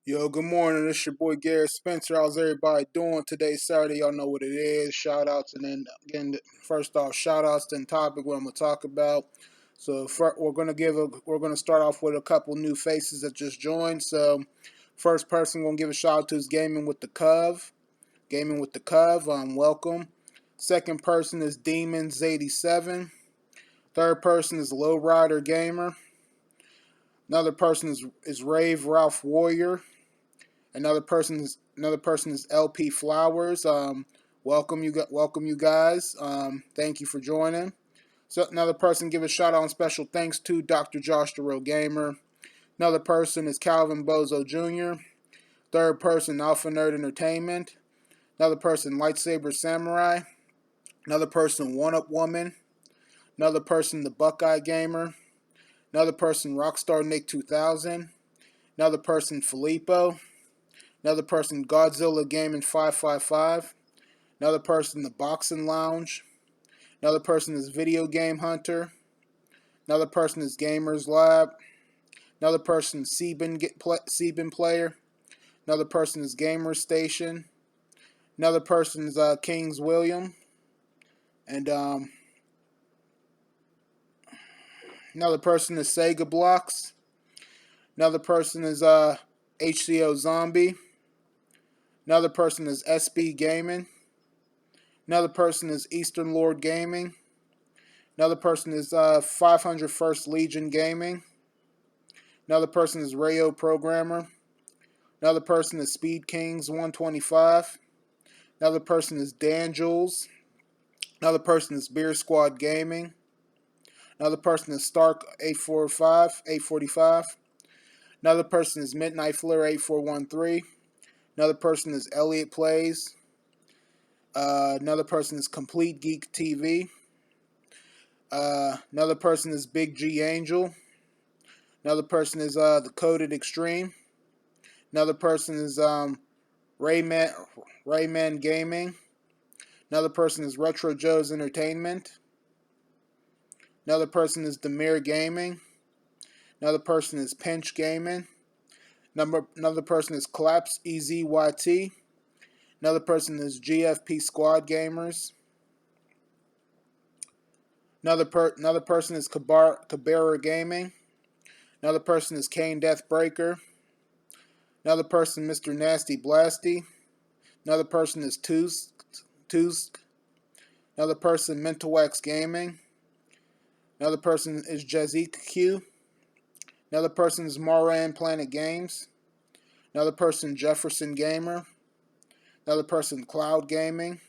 Yo, good morning. It's your boy Garrett Spencer. How's everybody doing today? Saturday, y'all know what it is. Shout outs, and then again, first off, shout outs to the topic what I'm gonna talk about. So we're gonna start off with a couple new faces that just joined. So first person we're gonna give a shout out to is Gaming with the Cove. Gaming with the Cove. Welcome. Second person is Demons87. Third person is Lowrider Gamer. Another person is Rave Ralph Warrior. Another person is LP Flowers. Welcome you guys. Thank you for joining. So another person give a shout out and special thanks to Dr. Josh the Real Gamer. Another person is Calvin Bozo Jr. Third person Alpha Nerd Entertainment. Another person Lightsaber Samurai. Another person One Up Woman. Another person the Buckeye Gamer. Another person Rockstar Nick 2000. Another person Filippo. Another person, Godzilla Gaming 555. Another person, The Boxing Lounge. Another person is Video Game Hunter. Another person is Gamers Lab. Another person, Sebin Player. Another person is Gamer Station. Another person is Kings William. And another person is Sega Blocks. Another person is HCO Zombie. Another person is SB Gaming. Another person is Eastern Lord Gaming. Another person is 501st Legion Gaming. Another person is Rayo Programmer. Another person is Speed Kings 125. Another person is Dan Jules. Another person is Beer Squad Gaming. Another person is Stark 845. Another person is Midnight Flare 8413. Another person is Elliot Plays. Another person is Complete Geek TV. Another person is Big G Angel. Another person is the Coded Extreme. Another person is Rayman Gaming. Another person is Retro Joe's Entertainment. Another person is Demir Gaming. Another person is Pinch Gaming. Another person is Collapse EZYT. Another person is GFP Squad Gamers. Another person is Kabara Gaming. Another person is Kane Deathbreaker. Another person, Mr. Nasty Blasty. Another person is Tusk. Another person, Mental X Gaming. Another person is Jazik Q. Another person is Moran Planet Games. Another person, Jefferson Gamer. Another person, Cloud Gaming.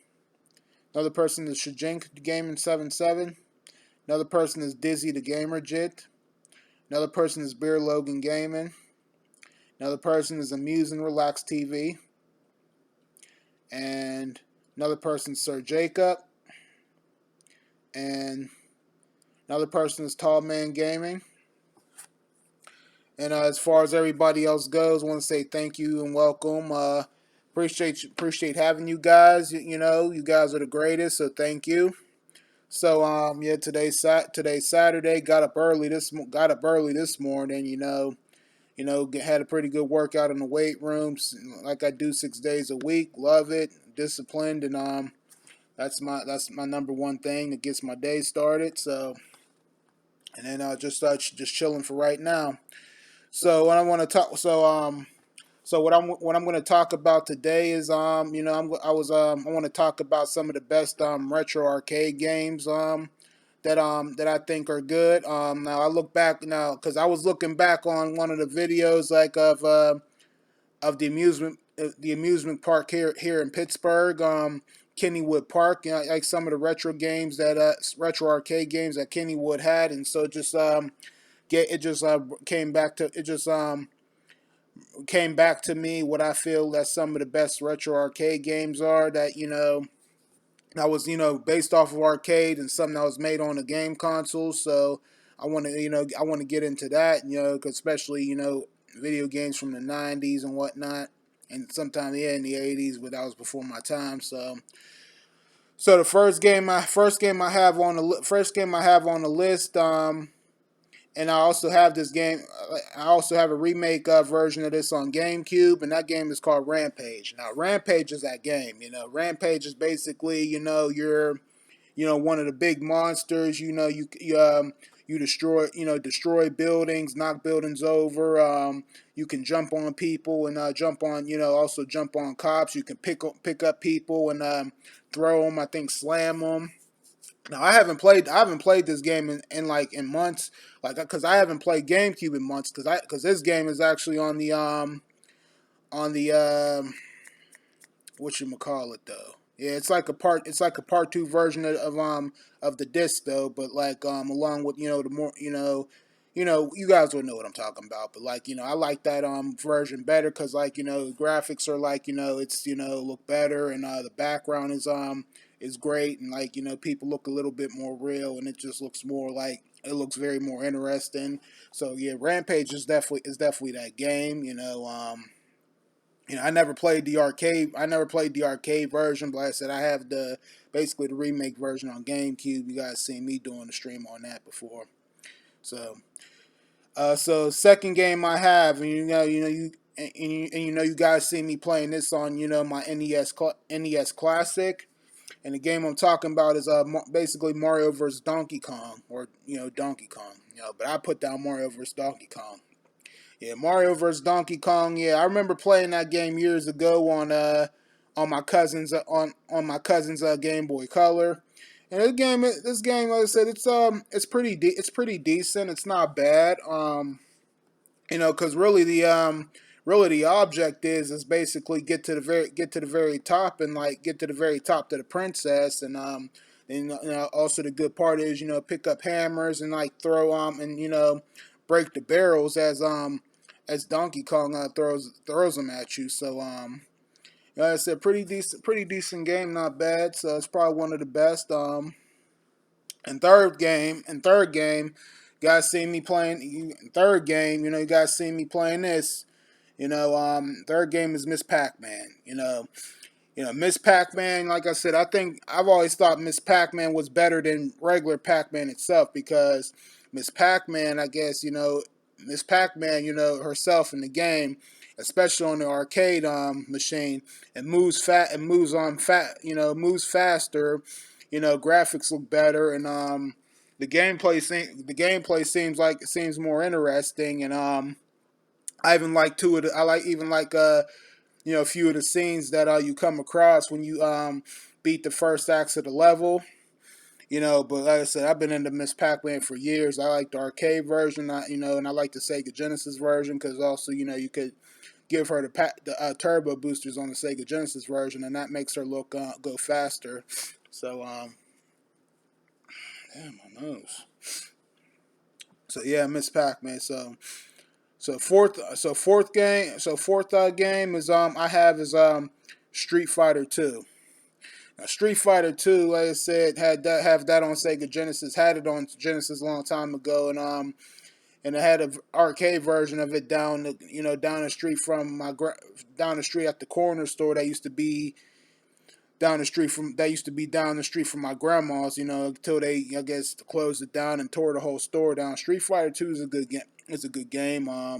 Another person is Shajink Gaming 77. Another person is Dizzy the Gamer Jit. Another person is Beer Logan Gaming. Another person is Amuse and Relax TV. And another person is Sir Jacob. And another person is Tall Man Gaming. And as far as everybody else goes, I want to say thank you and welcome. Appreciate having you guys. You know, you guys are the greatest, so thank you. So yeah, today's Saturday. Got up early this morning. Had a pretty good workout in the weight rooms, like I do 6 days a week. Love it, disciplined, and that's my number one thing that gets my day started. So, and then just chilling for right now. So what I want to talk. So what I'm going to talk about today is I want to talk about some of the best retro arcade games that I think are good. Now I look back now because I was looking back on one of the videos like of the amusement park here in Pittsburgh, Kennywood Park. Like some of the retro arcade games that Kennywood had, and so just came back to me what I feel that some of the best retro arcade games are that was based off of arcade and something that was made on a game console. So I want to get into that, especially video games from the 90s and whatnot, and sometimes in the 80s, but that was before my time. So the first game I have on the list and I also have this game. I also have a remake version of this on GameCube, and that game is called Rampage. Now, Rampage is that game. Rampage is basically, you're, one of the big monsters. You destroy, destroy buildings, knock buildings over. You can jump on people and jump on, also jump on cops. You can pick up people and throw them. I think slam them. Now I haven't played this game in months, like because I haven't played GameCube in months because this game is actually on the what you call it though. Yeah, it's like a part two version of the disc though, but like along with the more you guys will know what I'm talking about. But like I like that version better because like the graphics are like it's look better and the background is great and like people look a little bit more real and it just looks more like it looks very more interesting. So yeah, Rampage is definitely that game. I never played the arcade. I never played the arcade version, but like I said I have basically the remake version on GameCube. You guys seen me doing the stream on that before. So, so second game I have, and you guys see me playing this on my NES Classic, and the game I'm talking about is basically Mario vs Donkey Kong, or Donkey Kong. But I put down Mario vs Donkey Kong. Yeah, Mario vs Donkey Kong. Yeah, I remember playing that game years ago on my cousin's Game Boy Color. And this game, like I said, it's pretty decent. It's not bad. Because really the object is basically get to the very top and like get to the very top to the princess and also the good part is pick up hammers and like throw and break the barrels as Donkey Kong throws them at you. So like I said, pretty decent game, not bad. So it's probably one of the best. And third game, guys see me playing. Third game, you guys see me playing this. Third game is Miss Pac-Man. Miss Pac-Man. Like I said, I think I've always thought Miss Pac-Man was better than regular Pac-Man itself because Miss Pac-Man, I guess, Miss Pac-Man, herself in the game, especially on the arcade machine, it moves fat and moves on fat, moves faster. Graphics look better and the gameplay seems more interesting and I even like two of the I like even like a few of the scenes that you come across when you beat the first acts of the level. But like I said, I've been into Miss Pac-Man for years. I like the arcade version, and I like the Sega Genesis version because also you could give her the turbo boosters on the Sega Genesis version, and that makes her look go faster. So damn my nose. So yeah, Miss Pac-Man. So fourth game is I have is Street Fighter 2. Now, Street Fighter 2, like I said, have that on Sega Genesis. Had it on Genesis a long time ago, and I had an arcade version of it down the street from down the street at the corner store that used to be down the street from my grandma's. Until they I guess closed it down and tore the whole store down. Street Fighter 2 is a good game. It's a good game. I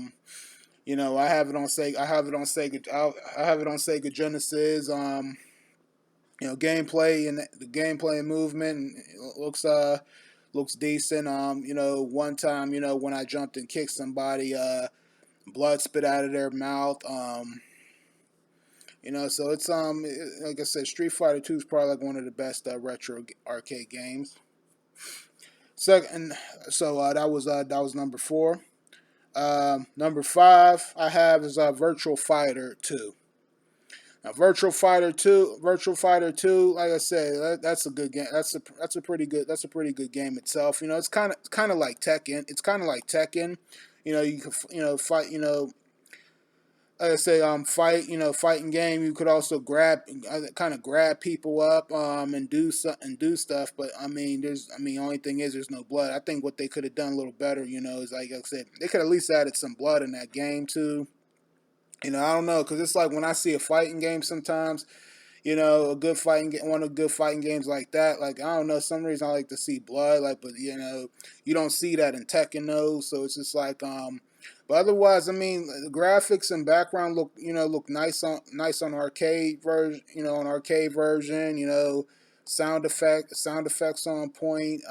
have it on Sega. I have it on Sega Genesis. Gameplay and the gameplay and movement looks decent. One time, when I jumped and kicked somebody, blood spit out of their mouth. So it's like I said, Street Fighter 2 is probably like one of the best retro arcade games. Second, so that was number 4. Number 5 I have is Virtual Fighter 2. Now, Virtual Fighter 2, like I said, that's a good game. That's a pretty good game itself. It's kind of like Tekken. It's kind of like Tekken. You can fight. Like I say, fighting game. You could also kind of grab people up, and do stuff. But only thing is there's no blood. I think what they could have done a little better, is like I said, they could at least added some blood in that game too. I don't know, because it's like when I see a fighting game sometimes, a good one of the good fighting games like that. Like I don't know, some reason I like to see blood, like, but you don't see that in Tekken though. So it's just like but otherwise, I mean, the graphics and background look nice on arcade version, on arcade version. Sound effects on point.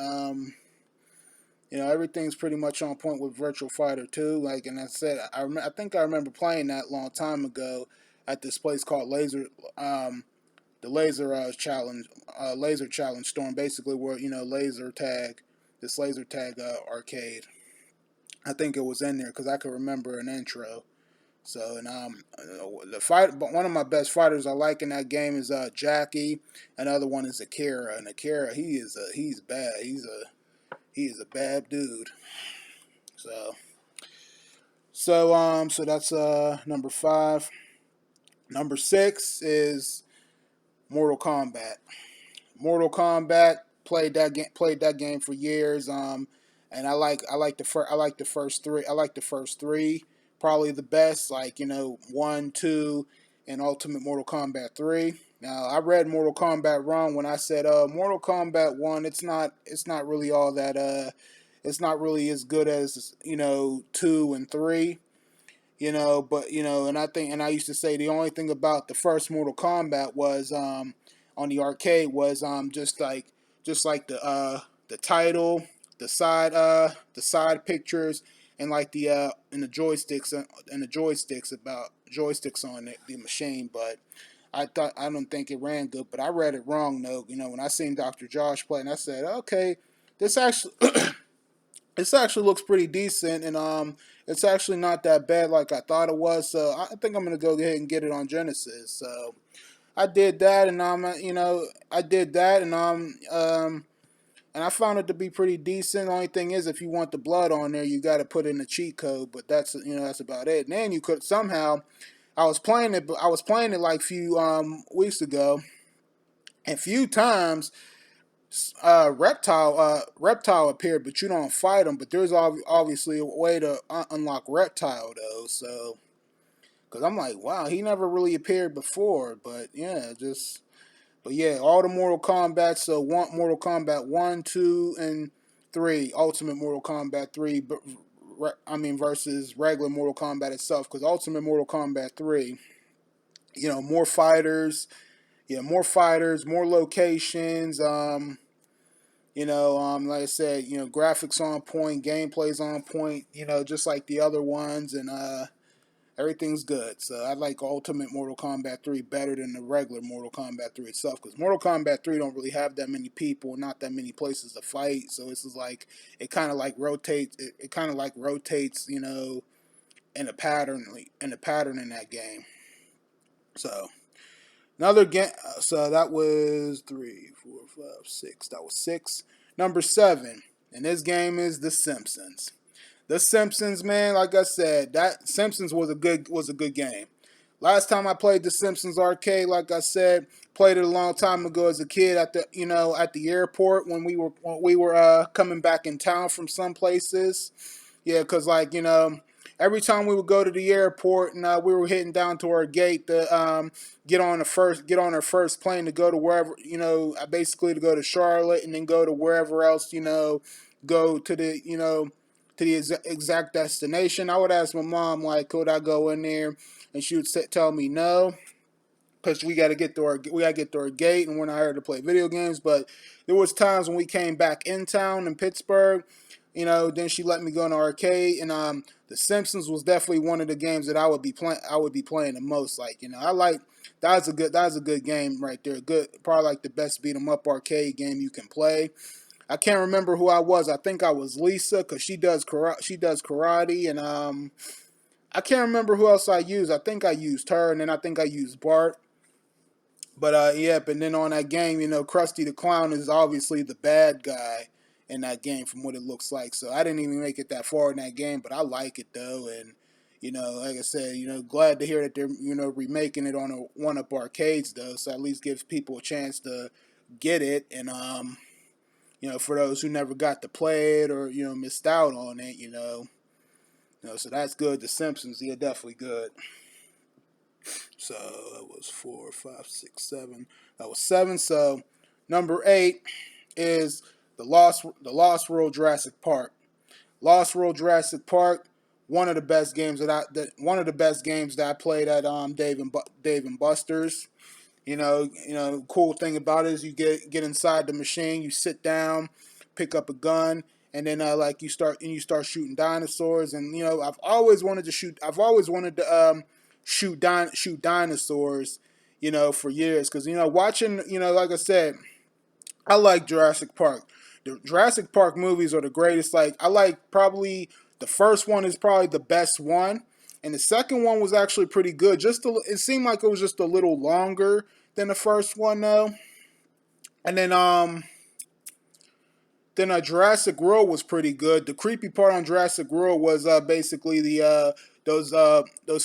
Everything's pretty much on point with Virtual Fighter 2. Like, and I said, I think I remember playing that a long time ago at this place called the Laser Challenge Storm, basically where this laser tag arcade. I think it was in there because I could remember an intro. So and but one of my best fighters I like in that game is Jackie. Another one is Akira, and Akira he's bad. He is a bad dude. So so that's number 5. Number 6 is Mortal Kombat. Mortal Kombat. Played that game for years. And I like the first three. I like the first three. Probably the best. Like 1, 2, and Ultimate Mortal Kombat 3. Now I read Mortal Kombat wrong when I said Mortal Kombat 1. It's not. It's not really all that. It's not really as good as 2 and 3. But and I used to say the only thing about the first Mortal Kombat was on the arcade was just like the title, the side pictures, and like the and the joysticks on the machine. But I don't think it ran good, but I read it wrong though. When I seen Dr. Josh play, and I said, okay, this actually this actually looks pretty decent, and it's actually not that bad like I thought it was. So I think I'm gonna go ahead and get it on Genesis. So I did that, and I did that, and I found it to be pretty decent. The only thing is, if you want the blood on there, you got to put in the cheat code. But that's about it. And then you could somehow, I was playing it like a few weeks ago, and few times reptile appeared, but you don't fight him. But there's obviously a way to unlock reptile though. So because I'm like, wow, he never really appeared before. But yeah, but yeah, all the Mortal Kombat. So Mortal Kombat 1, 2, and 3. Ultimate Mortal Kombat 3. But versus regular Mortal Kombat itself. Because Ultimate Mortal Kombat 3, more fighters. Yeah, more fighters, more locations. Like I said, graphics on point, gameplay's on point, just like the other ones, and everything's good. So I like Ultimate Mortal Kombat 3 better than the regular Mortal Kombat 3 itself, because Mortal Kombat 3 don't really have that many people, not that many places to fight. So it's just like it kind of like rotates. It kind of like rotates, in a pattern, in that game. So another game. So that was 3, 4, 5, 6. That was 6. Number 7, and this game is The Simpsons. The Simpsons, man. Like I said, that Simpsons was a good game. Last time I played The Simpsons arcade, like I said, played it a long time ago as a kid at the airport when we were coming back in town from some places. Yeah, because every time we would go to the airport and we were heading down to our gate to get on our first plane to go to wherever, basically to go to Charlotte and then go to wherever else, go to the exact destination. I would ask my mom, like, could I go in there, and she would tell me no, because we got to get to our gate, and we're not here to play video games. But there was times when we came back in town in Pittsburgh, then she let me go in the arcade, and The Simpsons was definitely one of the games that I would be playing the most. Like, I like that was a good game right there. Good, probably like the best beat 'em up arcade game you can play. I can't remember who I was. I think I was Lisa, because she does karate, and I can't remember who else I used. I think I used her, and then I think I used Bart. But yep, and then on that game, Krusty the Clown is obviously the bad guy in that game from what it looks like. So I didn't even make it that far in that game, but I like it though, and like I said, glad to hear that they're remaking it on a one up arcades though. So at least gives people a chance to get it, and for those who never got to play it or missed out on it, so that's good. The Simpsons, yeah, definitely good. So that was 4, 5, 6, 7. That was 7. So number 8 is the Lost World Jurassic Park. Lost World Jurassic Park, one of the best games one of the best games that I played at Dave and Buster's. Cool thing about it is you get inside the machine, you sit down, pick up a gun, and then like you start shooting dinosaurs. And I've always wanted to shoot. I've always wanted to shoot dinosaurs. For years, because watching, like I said, I like Jurassic Park. The Jurassic Park movies are the greatest. Like I like probably the first one is probably the best one, and the second one was actually pretty good. It seemed like it was just a little longer than the first one though. And then Jurassic World was pretty good. The creepy part on Jurassic World was basically the those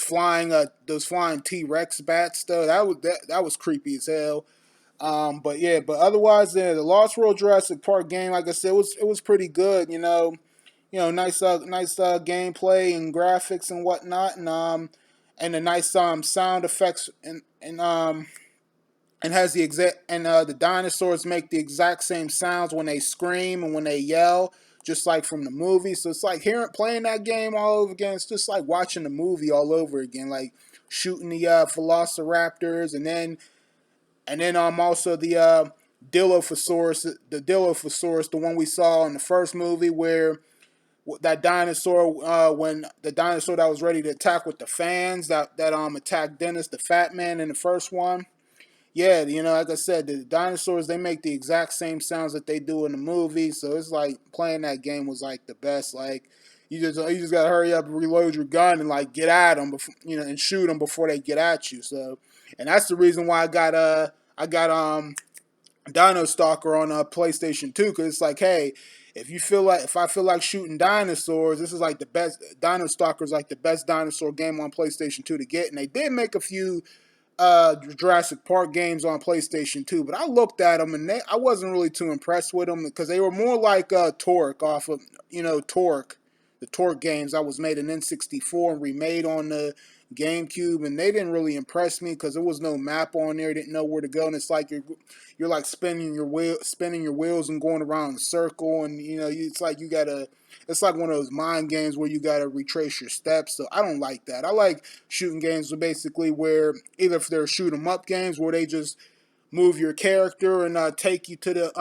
flying T Rex bats though. That was creepy as hell. But yeah, but otherwise, yeah, the Lost World Jurassic Park game, like I said, it was pretty good. Nice gameplay and graphics and whatnot, and the nice sound effects and has the exact and the dinosaurs make the exact same sounds when they scream and when they yell, just like from the movie. So it's like playing that game all over again. It's just like watching the movie all over again, like shooting the Velociraptors, and then also the Dilophosaurus, the one we saw in the first movie where that dinosaur, when the dinosaur that was ready to attack with the fans that attacked Dennis the Fat Man in the first one. Yeah, like I said, the dinosaurs, they make the exact same sounds that they do in the movie. So it's like playing that game was like the best. Like you just gotta hurry up and reload your gun and like get at them before, and shoot them before they get at you. So, and that's the reason why I got Dino Stalker on PlayStation 2, because it's like, hey, if I feel like shooting dinosaurs, this is like the best. Dino Stalker is like the best dinosaur game on PlayStation 2 to get, and they did make a few Jurassic Park games on PlayStation 2, but I looked at them and I wasn't really too impressed with them because they were more like Torque off of Torque, the Torque games that was made in N64 and remade on the GameCube, and they didn't really impress me because there was no map on there, didn't know where to go, and it's like you're like spinning your wheels and going around in a circle, and it's like it's like one of those mind games where you gotta retrace your steps. So I don't like that. I like shooting games basically where either if they're shoot 'em up games where they just move your character and take you to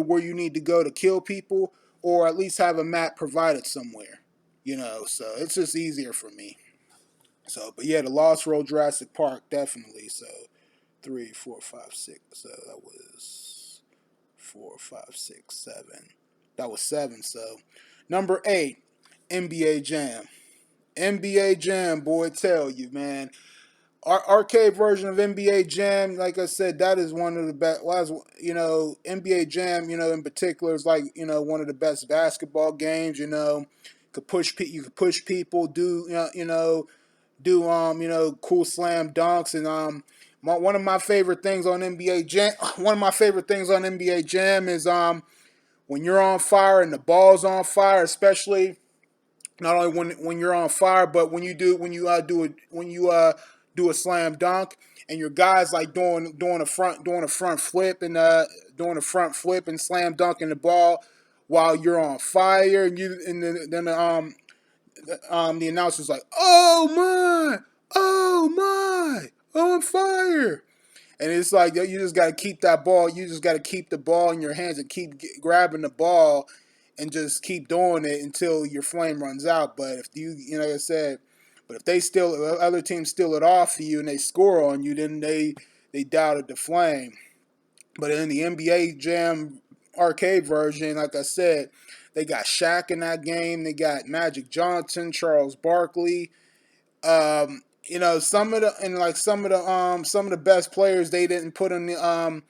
where you need to go to kill people, or at least have a map provided somewhere. So it's just easier for me. So, but yeah, the Lost World Jurassic Park definitely. So 3, 4, 5, 6. So that was 4, 5, 6, 7. That was 7. So number 8, NBA Jam. NBA Jam, boy, tell you, man. Our arcade version of NBA Jam, like I said, that is one of the best. Well, NBA Jam, in particular, is like one of the best basketball games. You could push people, do cool slam dunks, and one of my favorite things on NBA Jam. One of my favorite things on NBA Jam is when you're on fire and the ball's on fire, especially not only when you're on fire, but when you do a slam dunk and your guys like doing a front flip and slam dunking the ball while you're on fire, and then the announcer's like, oh my, on fire. And it's like you just got to keep that ball. You just got to keep the ball in your hands and keep grabbing the ball, and just keep doing it until your flame runs out. But if like I said, but if other teams steal it off of you and they score on you, then they doubted the flame. But in the NBA Jam arcade version, like I said, they got Shaq in that game. They got Magic Johnson, Charles Barkley. Some of the best players they didn't put in the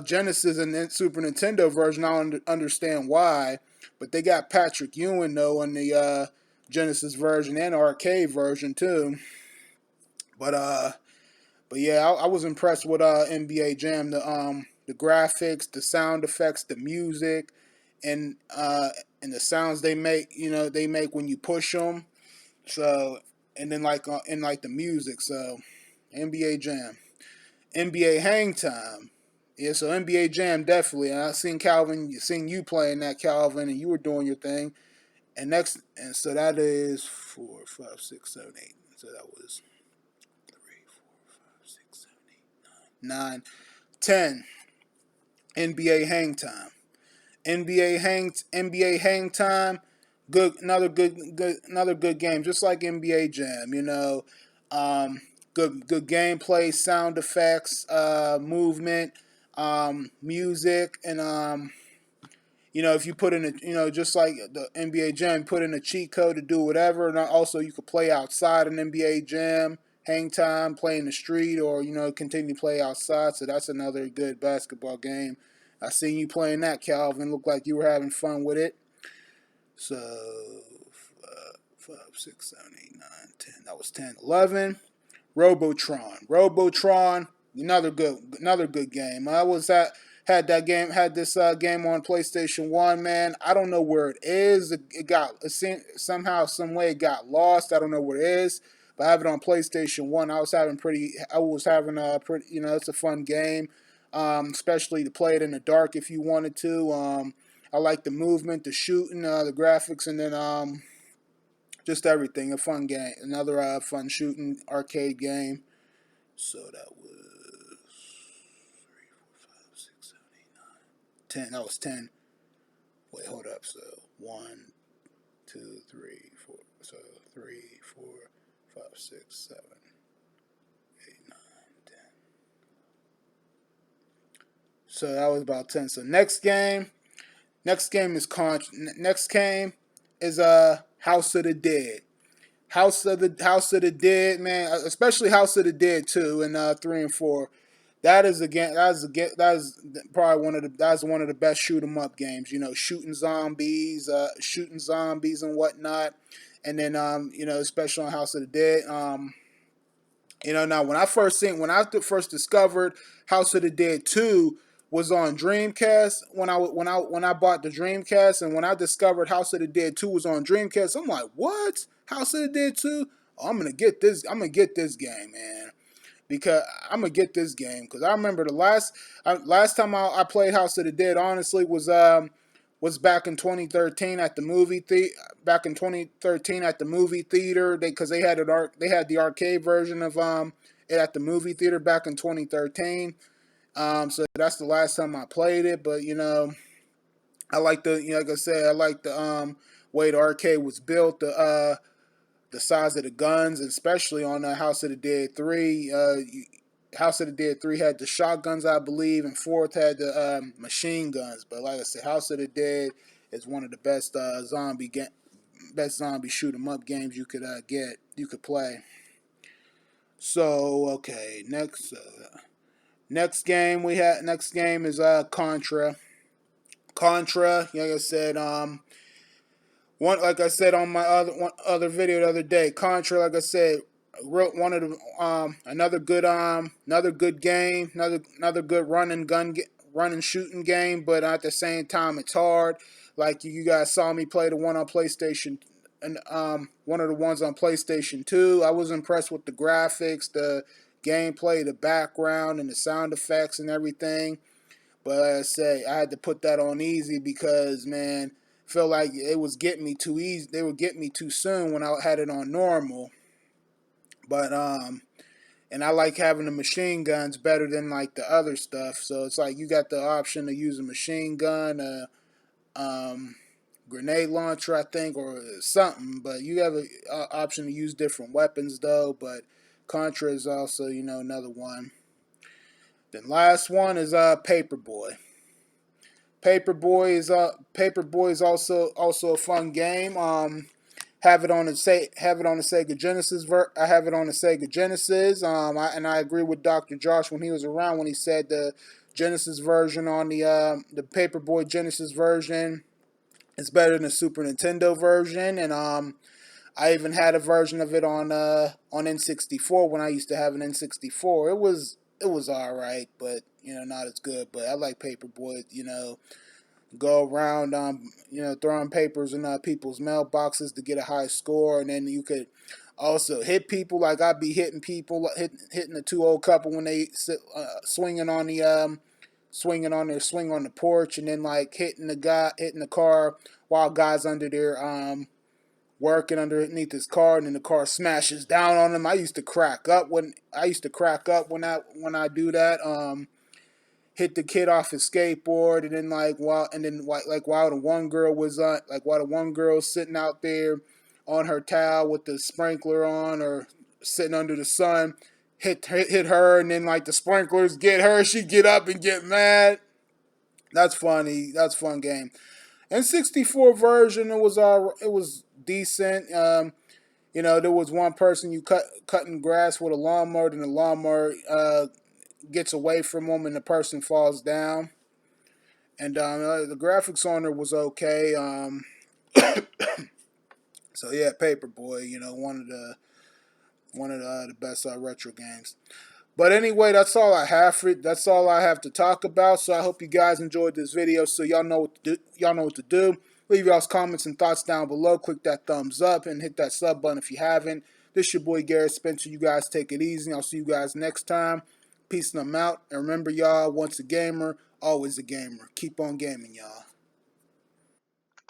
Genesis and then Super Nintendo version. I don't understand why, but they got Patrick Ewing though in the Genesis version and arcade version too. But yeah, I was impressed with NBA Jam. The graphics, the sound effects, the music, and the sounds they make. They make when you push them. So and then like in like the music. So NBA Jam, NBA Hang Time. Yeah, so NBA Jam definitely. And I seen Calvin, seen you playing that, Calvin, and you were doing your thing. And so that is 4, 5, 6, 7, 8. So that was 3, 4, 5, 6, 7, 8, 9, 10. NBA Hang Time. NBA Hang Time. Another good game, just like NBA Jam. Good gameplay, sound effects, movement, music, and if you put in just like the NBA Jam, put in a cheat code to do whatever. And also, you could play outside an NBA Jam, hang time, play in the street, or continue to play outside. So that's another good basketball game. I seen you playing that, Calvin. Looked like you were having fun with it. So 5, 6, 7, 8, 9, 10. That was 10, 11. Robotron, another good game. Had this game on PlayStation 1, man. I don't know where it is. Somehow, some way it got lost. I don't know where it is. But I have it on PlayStation 1. I was having a pretty, it's a fun game. Especially to play it in the dark if you wanted to. I like the movement, the shooting, the graphics, and then just everything. A fun game. Another fun shooting arcade game. So that was 3, 4, 5, 6, 7, 8, 9, 10. That was 10. Wait, hold up. So 1, 2, 3, 4. So 3, 4, 5, 6, 7, 8, 9, 10. So that was about 10. So next game is Contra. Next game is House of the Dead. House of the Dead, man, especially House of the Dead 2 and 3 and 4. That is probably one of the best shoot 'em up games. Shooting zombies and whatnot, and then especially on House of the Dead. Now when I first discovered House of the Dead 2 was on Dreamcast when I bought the Dreamcast, and when I discovered House of the Dead 2 was on Dreamcast, I'm like, what? House of the Dead 2? Oh, I'm gonna get this. I'm gonna get this game, man. Because I'm gonna get this game because I remember the last time I played House of the Dead, honestly, was back in 2013 at the movie back in 2013 at the movie theater. Because they had the arcade version of it at the movie theater back in 2013. So that's the last time I played it. But I like like I said, I like the way the arcade was built. The size of the guns, especially on House of the Dead 3. House of the Dead 3 had the shotguns, I believe, and 4th had the machine guns. But like I said, House of the Dead is one of the best zombie shoot 'em up games you could play. So okay, next game is Contra. Contra, like I said, like I said on my other video the other day, Contra, like I said, one of the another good game, another good run and shooting game, but at the same time it's hard. Like you guys saw me play the one on PlayStation, and one of the ones on PlayStation 2. I was impressed with the graphics, the gameplay, the background, and the sound effects and everything. But like I say, I had to put that on easy because, man, felt like it was getting me too easy. They were getting me too soon when I had it on normal. But and I like having the machine guns better than like the other stuff. So it's like you got the option to use a machine gun, grenade launcher, I think, or something. But you have an option to use different weapons though. But Contra is also another one. Then last one is Paperboy. Paperboy is also a fun game. Have it on the Sega Genesis. I have it on the Sega Genesis. And I agree with Dr. Josh when he was around when he said the Genesis version on the Paperboy Genesis version is better than the Super Nintendo version. And I even had a version of it on N64 when I used to have an N64. It was all right, but not as good. But I like Paperboy. Go around, throwing papers in people's mailboxes to get a high score, and then you could Also hit people, like I'd be hitting people, hitting the two old couple when they sit, swinging on the swinging on their swing on the porch, and then like hitting the car while guys under there working underneath his car, and then the car smashes down on him. I used to crack up when I do that. Hit the kid off his skateboard, and then while the one girl was while the one girl was sitting out there on her towel with the sprinkler on, or sitting under the sun, hit her, and then like the sprinklers get her, she get up and get mad. That's funny. That's a fun game. And 64 version, it was decent. There was one person cutting grass with a lawnmower, and the lawnmower gets away from him, and the person falls down. And the graphics on it was okay. So yeah, Paperboy, one of the best retro games. But anyway, that's all I have for it. That's all I have to talk about. So I hope you guys enjoyed this video. So y'all know what to do. Y'all know what to do. Leave y'all's comments and thoughts down below. Click that thumbs up and hit that sub button if you haven't. This your boy Garrett Spencer. You guys take it easy. I'll see you guys next time. Peace and I'm out. And remember, y'all, once a gamer, always a gamer. Keep on gaming, y'all.